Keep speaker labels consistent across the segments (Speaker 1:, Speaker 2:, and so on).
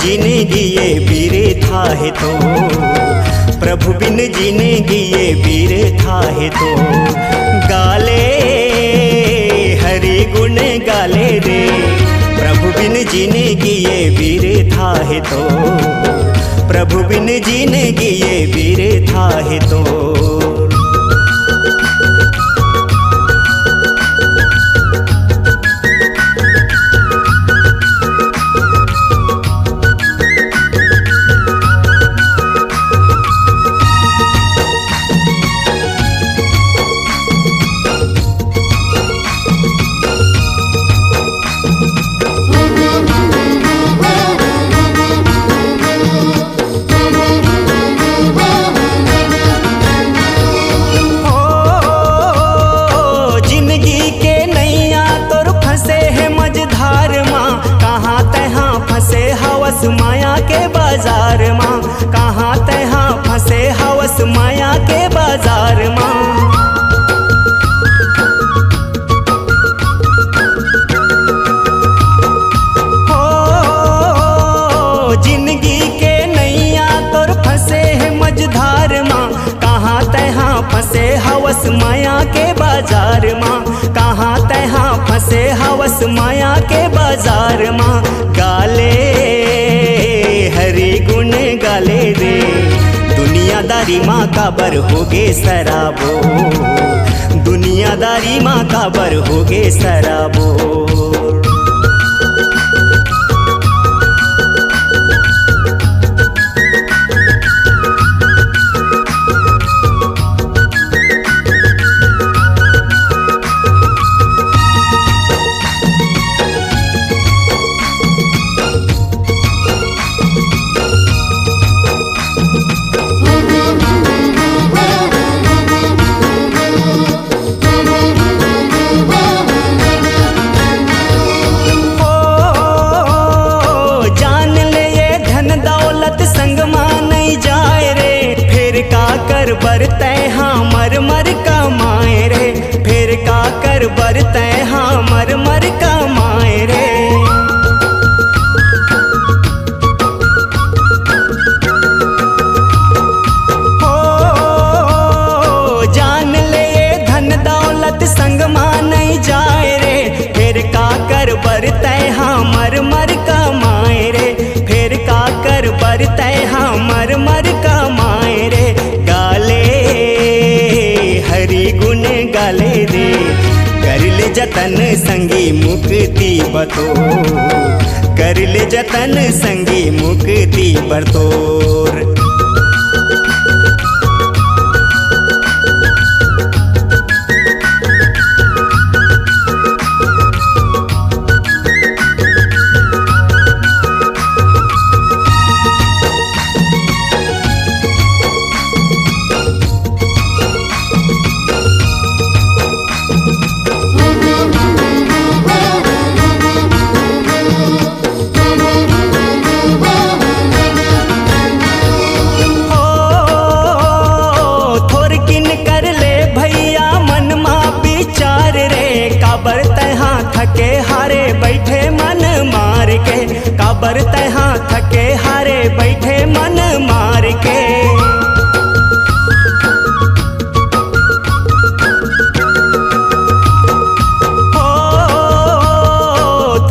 Speaker 1: जिंदगी ये बिरथा है तो, प्रभु बिन जिंदगी ये बिरथा है तो। गाले हरि गुण गाले रे, प्रभु बिन जिंदगी ये बिरथा है तो, प्रभु बिन जिंदगी ये बिरथा है तो। माया के बाजार माँ कहाँ तहाँ फंसे हवस माया के बाजार माँ। हो जिंदगी के नैया तोर फंसे है मझधार माँ, कहाँ तहाँ फंसे हवस माया के बाजार माँ, कहाँ तहाँ फंसे हवस माया के बाजार माँ। गाले हरि गुण गाले रे, दुनियादारी माँ काबर होगे शराबो, दुनियादारी माँ काबर होगे शराबो। बरते हाँ मर मर कमाए रे, फिर का कर बरते हाँ मर मर कमाए रे। हो जान ले ये धन दौलत संग मां नहीं जाए रे, फिर का कर बरते हाँ मर मर कमाए रे, फिर का कर बरते हाँ मर मर कमाए रे। हरि गुण गाले रे, कर ले जतन संगी मुक्ति बतो, कर ले जतन संगी मुक्ति बतोर। काबर तहाँ थके हारे बैठे मन मार के, काबर तहाँ थके हारे बैठे मन मार के। हो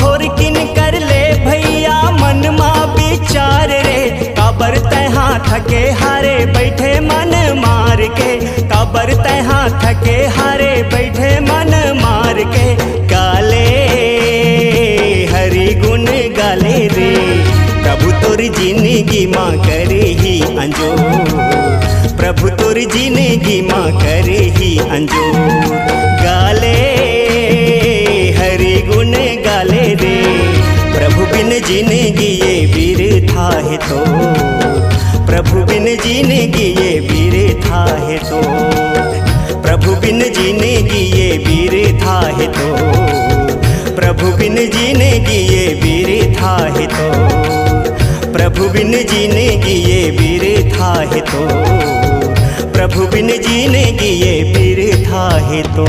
Speaker 1: थोर किन कर ले भैया मन माँ विचार रे, काबर तहाँ थके हारे बैठे मन मार के, काबर तहाँ थके हारे बैठे मन मार के। गाले हरि गुण गाले रे, प्रभु तोर जिंदगी माँ करे ही अंजो, प्रभु तोर जिंदगी माँ करे ही अंजो। गाले हरि गुण गाले रे, प्रभु बिन जिंदगी ये बिरथा है तो, प्रभु बिन जिंदगी ये बिरथा है तो, प्रभु बिन जिंदगी ये बिरथा है तो, प्रभु बिन जिंदगी ये बिरथा है तो, प्रभु बिन जिंदगी ये बिरथा है तो, प्रभु बिन जिंदगी ये बिरथा है तो।